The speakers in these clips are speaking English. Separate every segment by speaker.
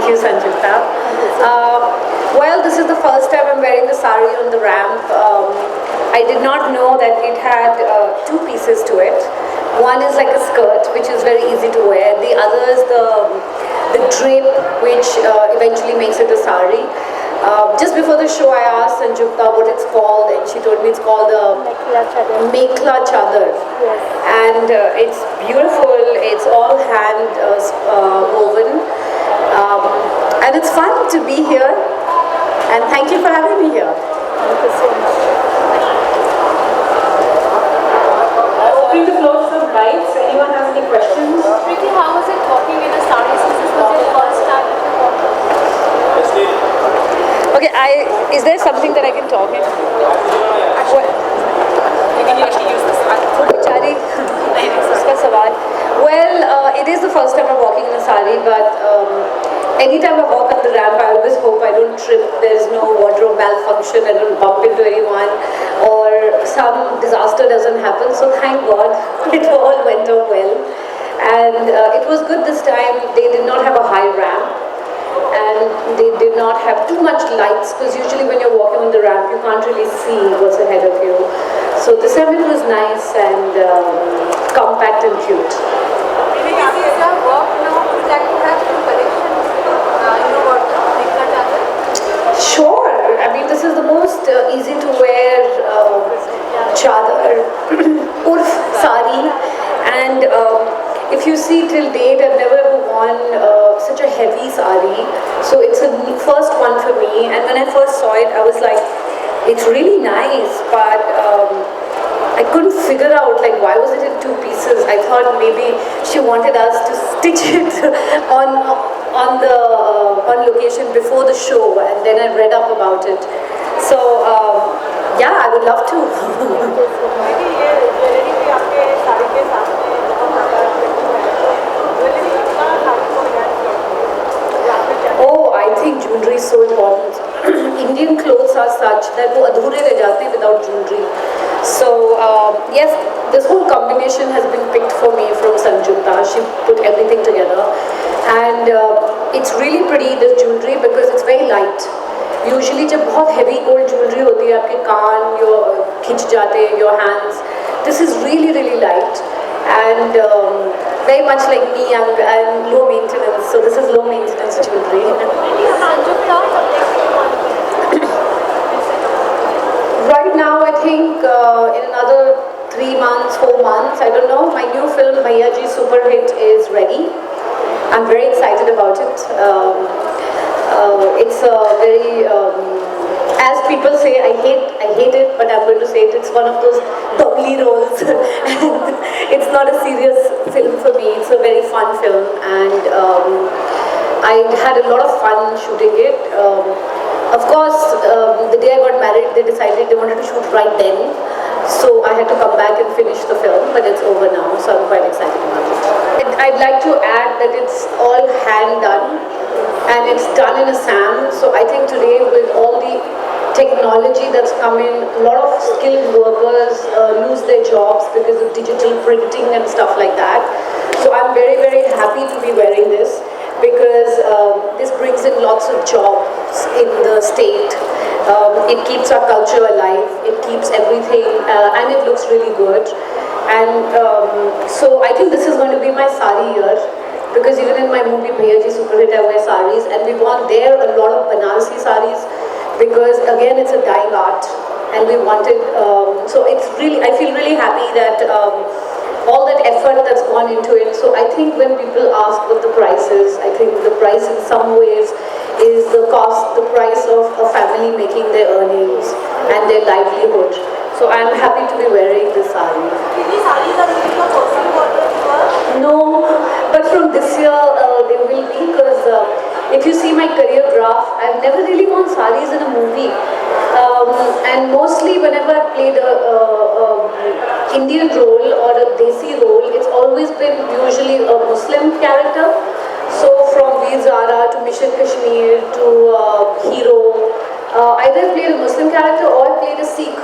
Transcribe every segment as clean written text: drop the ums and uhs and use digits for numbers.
Speaker 1: Thank you, Sanjukta. Well, this is the first time I'm wearing the sari on the ramp. I did not know that it had two pieces to it. One is like a skirt, which is very easy to wear. The other is the drape, which eventually makes it a sari. Just before the show, I asked Sanjukta what it's called, and she told me it's called Mekla Chadar.
Speaker 2: Yes.
Speaker 1: And it's beautiful. It's all hand woven, and it's fun to be here. And thank you for having me here.
Speaker 2: Thank you so much.
Speaker 1: Opening the floor to some bites. Anyone has any questions?
Speaker 2: Preity, how was it walking in a sari since this was your first time that you walked?
Speaker 1: Okay, is there something that I can talk in? Well, it is the first time I'm walking in a sari, but anytime I walk on the ramp, I always hope I don't trip, there's no wardrobe malfunction, I don't bump into anyone, or some disaster doesn't happen. So thank God, it all went off well. And it was good this time. They did not have a high ramp, and they did not have too much lights, because usually when you're walking on the ramp, you can't really see what's ahead of you. So this time it was nice and compact and cute. Sure. I mean, this is the most easy to wear chadar, urf sari, and if you see till date, I've never ever worn such a heavy sari. So it's a first one for me. And when I first saw it, I was like, it's really nice, but I couldn't figure out like why was it in two pieces. I thought maybe she wanted us to stitch it on location before the show, and then I read up about it. So yeah, I would love to. Oh, I think jewelry is so important. Indian clothes are such that wo adhure reh jate hain without jewelry. So yes, this whole combination has been picked for me from Sanjukta. She put everything together, and it's really pretty, this jewelry, because it's very light. Usually जब बहुत heavy gold jewelry होती है, आपके कान खिंच जाते हैं, your hands. This is really really light, and very much like me, I'm low maintenance, so this is low maintenance jewelry. Right now, I think in another 3 months, 4 months, I don't know, my new film Bhaiya Ji Super Hit is ready. I'm very excited about it. It's a very, as people say, I hate it, but I'm going to say it. It's one of those bubbly roles. It's not a serious film for me. It's a very fun film, and I had a lot of fun shooting it. Of course, the day I got married, they decided they wanted to shoot right then. So I had to come back and finish the film, but it's over now, so I'm quite excited about it. I'd like to add that it's all hand done, and it's done in Assam. So I think today, with all the technology that's come in, a lot of skilled workers lose their jobs because of digital printing and stuff like that. So I'm very, very happy to be wearing this, because this brings in lots of jobs in the state. It keeps our culture alive, it keeps everything, and it looks really good. And so I think this is going to be my sari year, because even in my movie Bhaiya Ji Super Hit, I wear saris, and we want there a lot of Banarasi saris, because again it's a dying art, and we wanted, so it's really, I feel really happy that all that effort that's gone into it. So I think when people ask what the price is, I think the price in some ways is the cost, the price of a family making their earnings and their livelihood. So I'm happy to be wearing this sari.
Speaker 2: These saris are really for personal wardrobe?
Speaker 1: No, but from this year they will be, because if you see my career graph, I've never really worn saris in a movie. And mostly whenever I played a Indian role or a Desi role, it's always been usually a Muslim character. So from Veer Zara to Mission Kashmir to Hero, either I played a Muslim character or I played a Sikh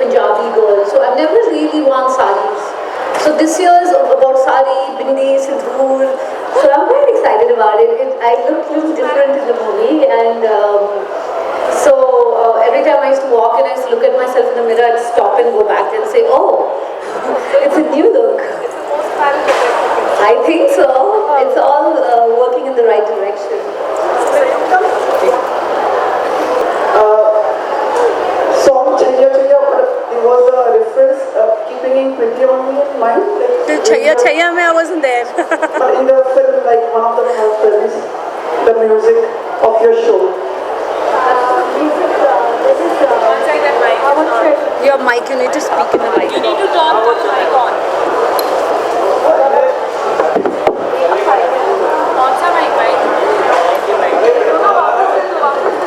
Speaker 1: Punjabi girl. So I've never really worn saris. So this year is about sari, bindi, sindoor. So I'm quite excited about it. I looked a little different in the movie, and so every time I used to walk in, I used to look at myself in the mirror, I'd stop and go back and say, oh, it's a new look. I think so. It's all working in the right direction.
Speaker 3: Song Chaya Chaya, it was a reference keeping in Preity only in mind. Like,
Speaker 2: Chaya Chaya mein I wasn't there.
Speaker 3: but in the film, like one of the films, the music of your show.
Speaker 2: Your mic, you need to speak in the mic. You need to turn the mic on. कौन सा mic भाई?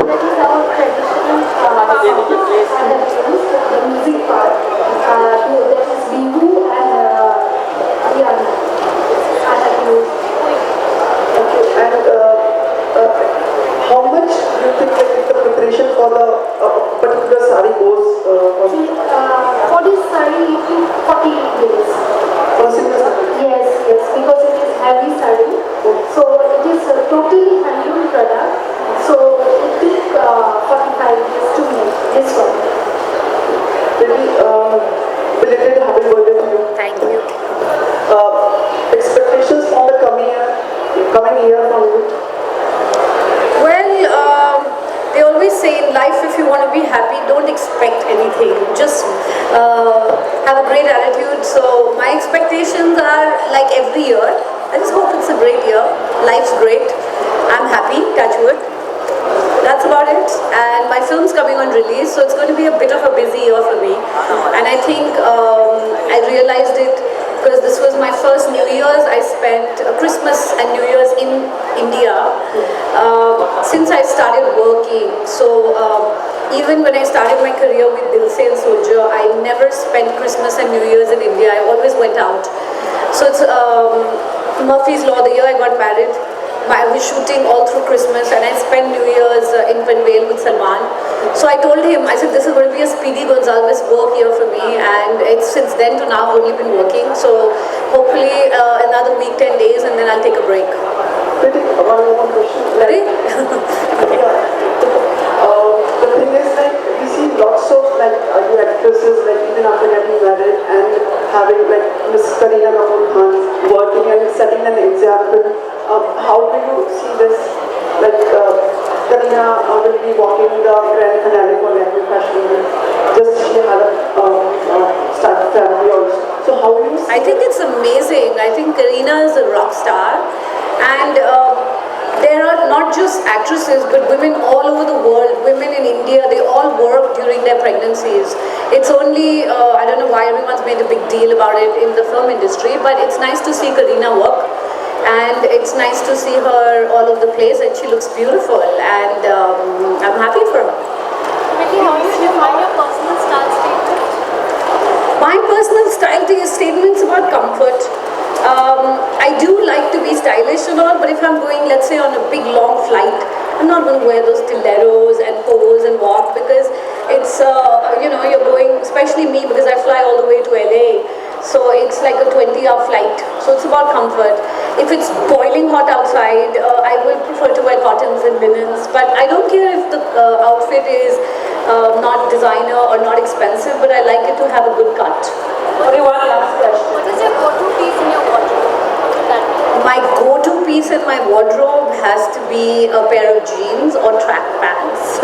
Speaker 1: That is our traditional the music part. That is Bihu and Rihanna.
Speaker 3: And how much do you think like, the preparation for the particular sari goes
Speaker 1: For this saree, it took 40 days.
Speaker 3: for a single sari?
Speaker 1: Yes, because it is heavy saree. So it is a totally handloom product. So it took 45 days to make this one.
Speaker 3: Maybe belated happy birthday to you.
Speaker 2: Thank you.
Speaker 3: Expectations for the coming year from you?
Speaker 1: Well, they always say in life, if you want to be happy, don't expect anything. Just have a great attitude. So my expectations are like every year. I just hope it's a great year. Life's great. I'm happy, touch wood. That's about it. And my film's coming on release, so it's going to be a bit of a busy year for me. And I think I realized it because this was my first New Year's. I spent Christmas and New Year's in India since I started working. So even when I started my career with Dilse and Soldier, I never spent Christmas and New Year's in India. I always went out. So it's Murphy's Law, the year I got married. I was shooting all through Christmas and I spent New Year's in Panvel with Salman. So I told him, I said, this is going to be a Speedy Gonzalez work year for me, and it's since then to now I've only been working. So hopefully another week, 10 days, and then I'll take a break.
Speaker 3: Preity, one more question.
Speaker 1: Ready?
Speaker 3: The thing is, like, we see lots of like new actresses, like even after getting married and having like Miss Kareena Kapoor Khan working and setting an example. How do you see this? Like Kareena will be walking the grand finale for Lakme Fashion Week. Just she had a start family also. So how do you see?
Speaker 1: I think it's amazing. I think Kareena is a rock star, and there are not just actresses but women all over the world, women in India, they all work during their pregnancies. It's only, I don't know why everyone's made a big deal about it in the film industry, but it's nice to see Kareena work, and it's nice to see her all over the place, and she looks beautiful, and I'm happy for her.
Speaker 2: Preity, how do you define your personal style statement?
Speaker 1: My personal style statements about comfort. I do like to be stylish and all, but if I'm going, let's say, on a big long flight, I'm not going to wear those stilettos and pose and walk, because it's, you know, you're going, especially me, because I fly all the way to LA, so it's like a 20-hour flight, so it's about comfort. If it's boiling hot outside, I will prefer to wear cottons and linens, but I don't care if the outfit is not designer or not expensive, but I like it to have a good cut. Okay, one last question.
Speaker 2: What is your go-to piece in your wardrobe?
Speaker 1: My go-to piece in my wardrobe has to be a pair of jeans or track pants.